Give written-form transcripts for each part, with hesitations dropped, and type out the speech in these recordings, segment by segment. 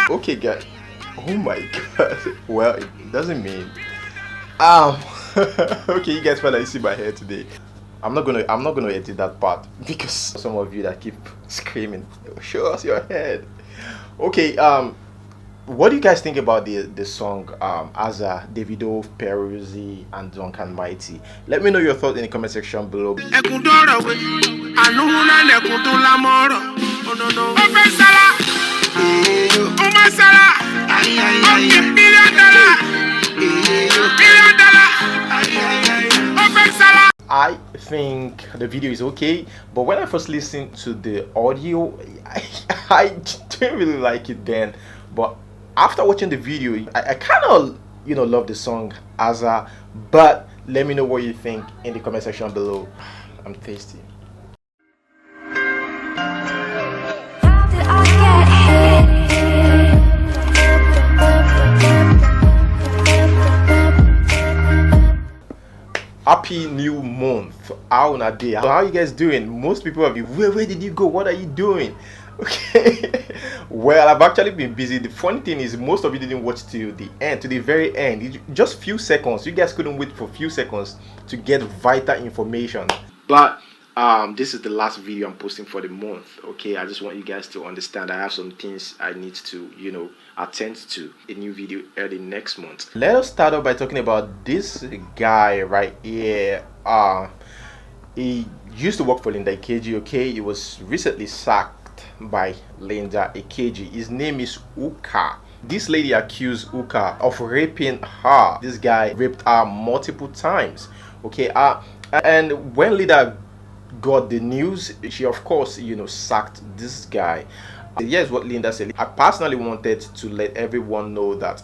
Okay, guys. Oh my god. Well, it doesn't mean. Okay, you guys finally see my hair today. I'm not gonna edit that part because some of you that keep screaming, show us your head. Okay, what do you guys think about the song Aza, Davido, Peruzzi, and Duncan Mighty? Let me know your thoughts in the comment section below. I think the video is okay, but when I first listened to the audio, I didn't really like it then. But after watching the video, I kind of love the song Aza. But let me know what you think in the comment section below. I'm thirsty. Happy new month. How na day? How are you guys doing? Most people have been, where did you go? What are you doing? Okay. Well, I've actually been busy. The funny thing is, most of you didn't watch to the end, to the very end. Just few seconds. You guys couldn't wait for few seconds to get vital information. But this is the last video I'm posting for the month. Okay, I just want you guys to understand I have some things I need to attend to. A new video early next month. Let us start off by talking about this guy right here. He used to work for Linda Ikeji. Okay, he was recently sacked by Linda Ikeji. His name is Uka. This lady accused Uka of raping her. This guy raped her multiple times. Okay, and when Linda got the news, she of course sacked this guy. Here's what Linda said: I personally wanted to let everyone know that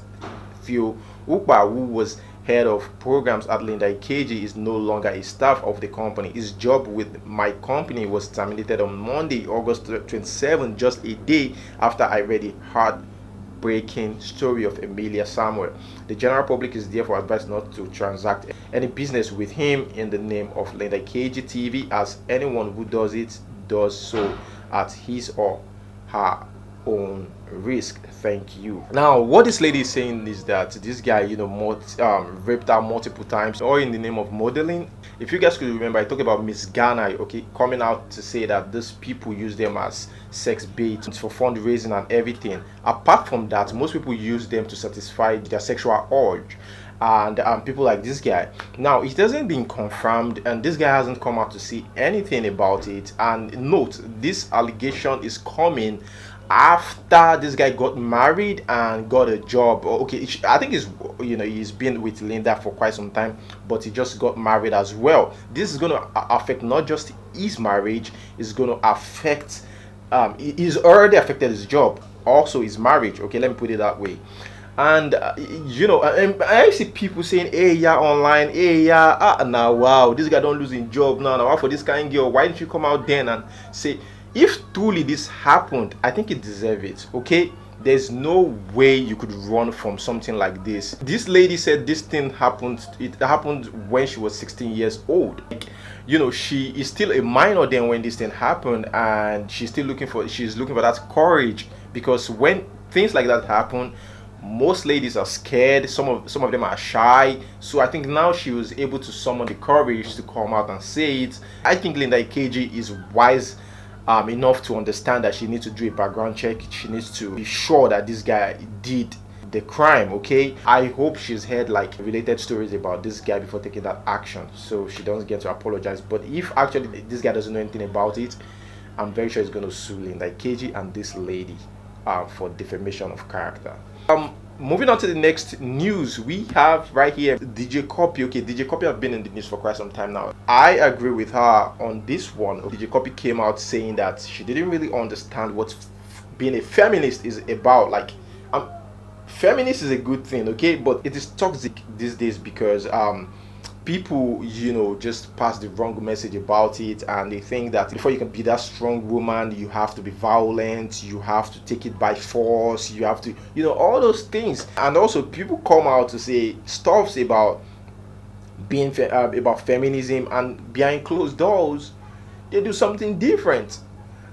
Phil Upa, who was head of programs at Linda Ikeji, is no longer a staff of the company. His job with my company was terminated on Monday, August 27, just a day after I read the heartbreaking story of Emilia Samuel. The general public is therefore advised not to transact any business with him in the name of Linda Ikeji TV, as anyone who does it does so at his or her own risk. Thank you. Now, what this lady is saying is that this guy raped her multiple times, all in the name of modeling. If you guys could remember, I talked about Miss Ghana, okay, coming out to say that these people use them as sex bait for fundraising and everything. Apart from that, most people use them to satisfy their sexual urge. And people like this guy, now it hasn't been confirmed, and this guy hasn't come out to say anything about it. And note, this allegation is coming after this guy got married and got a job. Okay, I think he's been with Linda for quite some time, but he just got married as well. This is going to affect not just his marriage, it's going to affect he's already affected his job, also his marriage. Okay, let me put it that way. And I see people saying, hey, yeah, online, hey, yeah, now wow, this guy don't lose his job now for this kind of girl. Why didn't you come out then and say, if truly this happened, I think it deserves it. Okay, there's no way you could run from something like this. This lady said this thing happened, it happened when she was 16 years old. She is still a minor then when this thing happened, and she's looking for that courage, because when things like that happen, most ladies are scared. Some of them are shy. So I think now she was able to summon the courage to come out and say it. I think Linda Ikeji is wise enough to understand that she needs to do a background check. She needs to be sure that this guy did the crime. Okay, I hope she's heard like related stories about this guy before taking that action, so she doesn't get to apologize. But if actually this guy doesn't know anything about it, I'm very sure he's going to sue Linda Ikeji and this lady for defamation of character. Moving on to the next news, we have right here DJ Cuppy. Okay, DJ Cuppy have been in the news for quite some time now. I agree with her on this one. DJ Cuppy came out saying that she didn't really understand what being a feminist is about. Like, feminist is a good thing, okay, but it is toxic these days because people just pass the wrong message about it, and they think that before you can be that strong woman, you have to be violent, you have to take it by force, you have to all those things. And also people come out to say stuffs about being about feminism, and behind closed doors they do something different.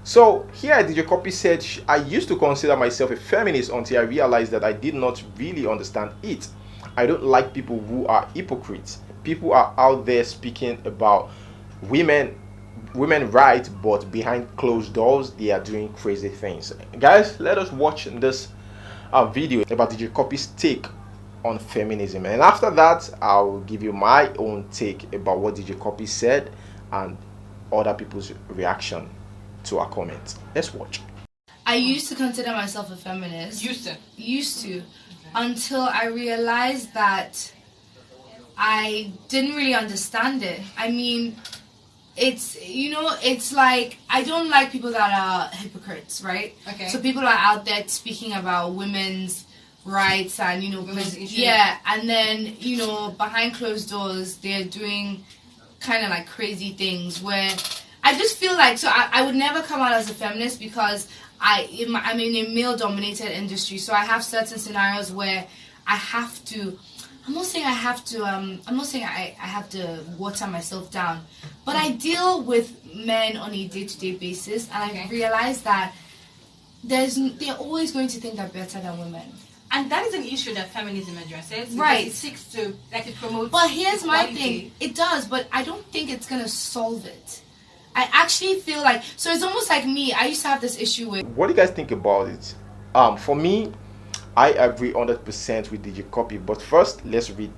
So here DJ Cuppy said, I used to consider myself a feminist until I realized that I did not really understand it. I don't like people who are hypocrites. People are out there speaking about women rights, but behind closed doors they are doing crazy things. Guys, let us watch this video about DJ Cuppy's take on feminism, and after that I'll give you my own take about what DJ Cuppy said and other people's reaction to our comments. Let's watch. I used to consider myself a feminist. Used to. Okay. Until I realized that I didn't really understand it. I mean, it's like, I don't like people that are hypocrites, right? Okay. So people are out there speaking about women's rights and, yeah, and then, behind closed doors, they're doing kind of like crazy things where I just feel like, so I would never come out as a feminist because I'm in a male-dominated industry, so I have certain scenarios where I have to, I'm not saying I have to water myself down, but I deal with men on a day-to-day basis, and I realize that they're always going to think they're better than women. And that is an issue that feminism addresses. Right. It seeks to, it promotes. But here's my thing. It does, but I don't think it's going to solve it. I actually feel like, so it's almost like me. I used to have this issue with. What do you guys think about it? For me, I agree 100% with DJ Cuppy. But first, let's read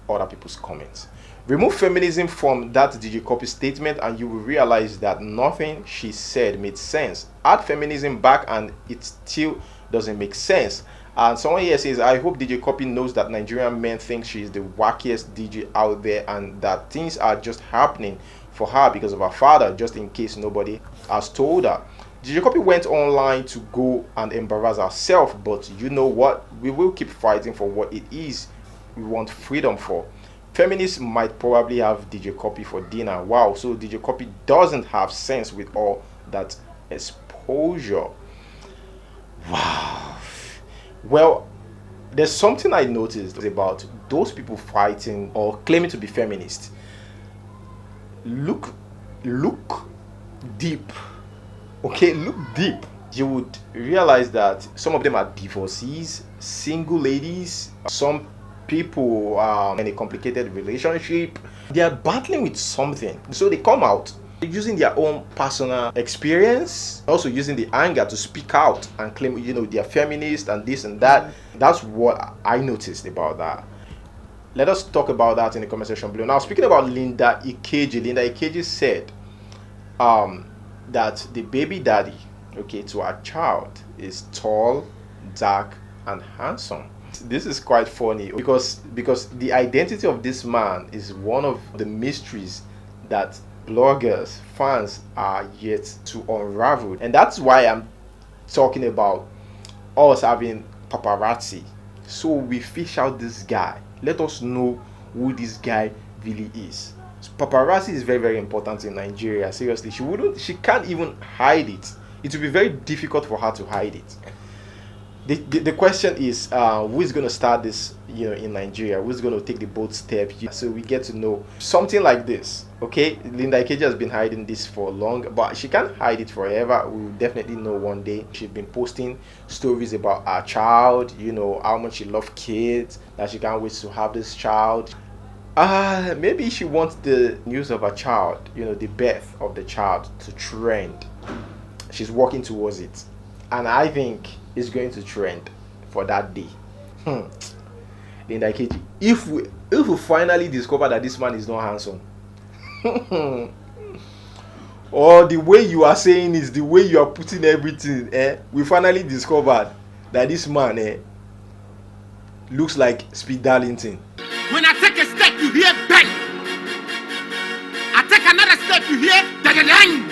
other people's comments. Remove feminism from that DJ Cuppy statement and you will realize that nothing she said made sense. Add feminism back and it still doesn't make sense. And someone here says, I hope DJ Cuppy knows that Nigerian men think she is the wackiest DJ out there and that things are just happening for her because of her father, just in case nobody has told her. DJ Cuppy went online to go and embarrass herself, but you know what? We will keep fighting for what it is we want freedom for. Feminists might probably have DJ Cuppy for dinner. Wow, so DJ Cuppy doesn't have sense with all that exposure. Wow. Well, there's something I noticed about those people fighting or claiming to be feminists. Look deep. Okay, look deep. You would realize that some of them are divorcees, single ladies, some people in a complicated relationship. They are battling with something, so they come out using their own personal experience, also using the anger to speak out and claim, they're feminist and this and that. That's what I noticed about that. Let us talk about that in the comment section below. Now, speaking about Linda Ikeji said that the baby daddy, to our child is tall, dark, and handsome. This is quite funny because the identity of this man is one of the mysteries that bloggers, fans are yet to unravel, and that's why I'm talking about us having paparazzi. So we fish out this guy. Let us know who this guy really is. So paparazzi is very, very important in Nigeria. Seriously, she can't even hide it. It will be very difficult for her to hide it. The question is, who is going to start this, in Nigeria? Who's going to take the bold step? So we get to know something like this. Okay, Linda Ikeji has been hiding this for long, but she can't hide it forever. We will definitely know one day. She's been posting stories about her child, how much she loves kids, that she can't wait to have this child. Maybe she wants the news of her child, the birth of the child to trend. She's working towards it, and I think it's going to trend for that day. Linda Ikeji, if we finally discover that this man is not handsome, or the way you are saying is the way you are putting everything, we finally discovered that this man looks like Speed Darlington. When I take a step, you hear bang. I take another step, you hear da-da-dang.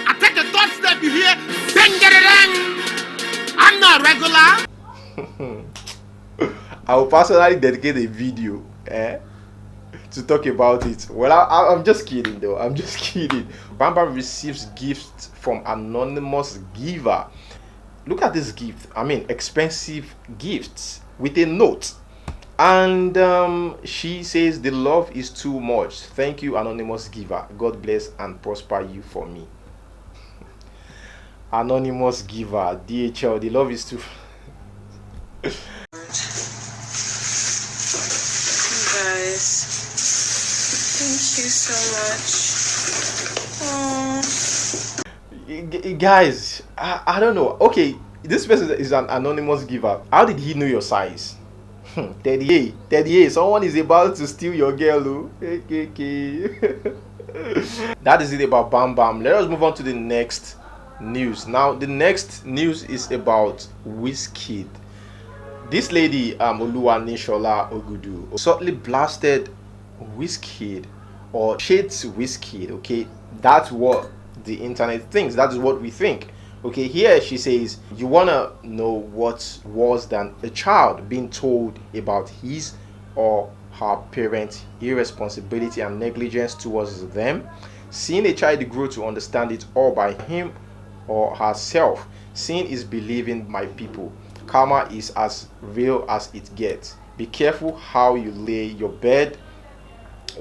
I take a third step, you hear bang da-da-dang. I'm not regular. I will personally dedicate a video to talk about it. Well, I'm just kidding though. I'm just kidding. Bam Bam receives gifts from anonymous giver. Look at this gift. I mean, expensive gifts with a note. And she says, the love is too much. Thank you, anonymous giver. God bless and prosper you for me. Anonymous giver, DHL, the love is too. Guys, thank you so much. Guys, I don't know. Okay, this person is an anonymous giver. How did he know your size? 38. Someone is about to steal your girl. Oh. That is it about Bam Bam. Let us move on to the next news. Now, the next news is about Wizkid. This lady, Oluwanishola Ogudu, subtly blasted Wizkid or shades Wizkid. Okay, that's what the internet thinks. That is what we think. Okay, here she says, you wanna know what's worse than a child being told about his or her parents' irresponsibility and negligence towards them? Seeing a child grow to understand it all by him or herself. Seeing is believing, my people. Karma is as real as it gets. Be careful how you lay your bed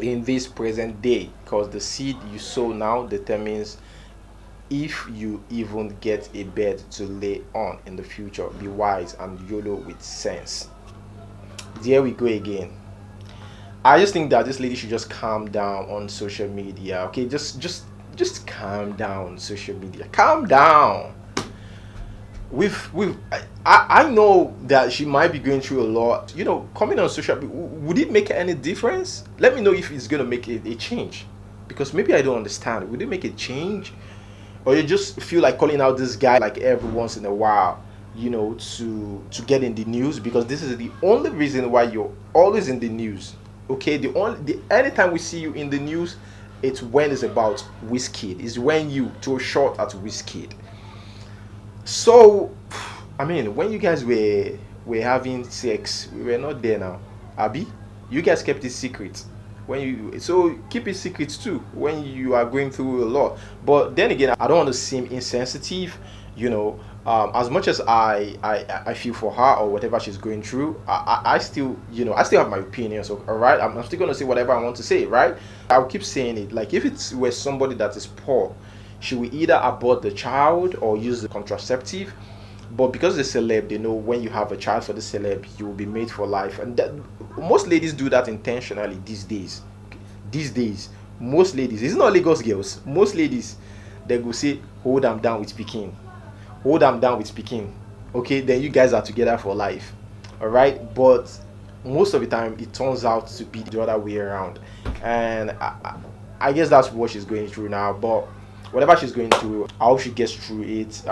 in this present day, because the seed you sow now determines if you even get a bed to lay on in the future. Be wise and YOLO with sense. There we go again. I just think that this lady should just calm down on social media. Okay, just calm down on social media. Calm down. I know that she might be going through a lot. You know, coming on social media, would it make any difference? Let me know if it's gonna make a change, because maybe I don't understand. Would it make a change, or you just feel like calling out this guy like every once in a while, you know, to get in the news? Because this is the only reason why you're always in the news. Okay, anytime we see you in the news, it's when it's about Wizkid. It's when you throw a shot at Wizkid. So, I mean, when you guys were having sex, we were not there now. Abby, you guys kept it secret. So keep it secret too when you are going through a lot. But then again, I don't want to seem insensitive. You know, as much as I feel for her or whatever she's going through, I still, you know, I still have my opinion. So all right, I'm still gonna say whatever I want to say. Right? I'll keep saying it. Like if it were somebody that is poor, she will either abort the child or use the contraceptive. But because the celeb, they know when you have a child for the celeb, you will be made for life. And that, most ladies do that intentionally these days. Most ladies, it's not Lagos girls. Most ladies, they go say, hold them down with Peking. Hold them down with Peking. Okay, then you guys are together for life. Alright? But most of the time, it turns out to be the other way around. And I guess that's what she's going through now. But whatever she's going through, I hope she gets through it.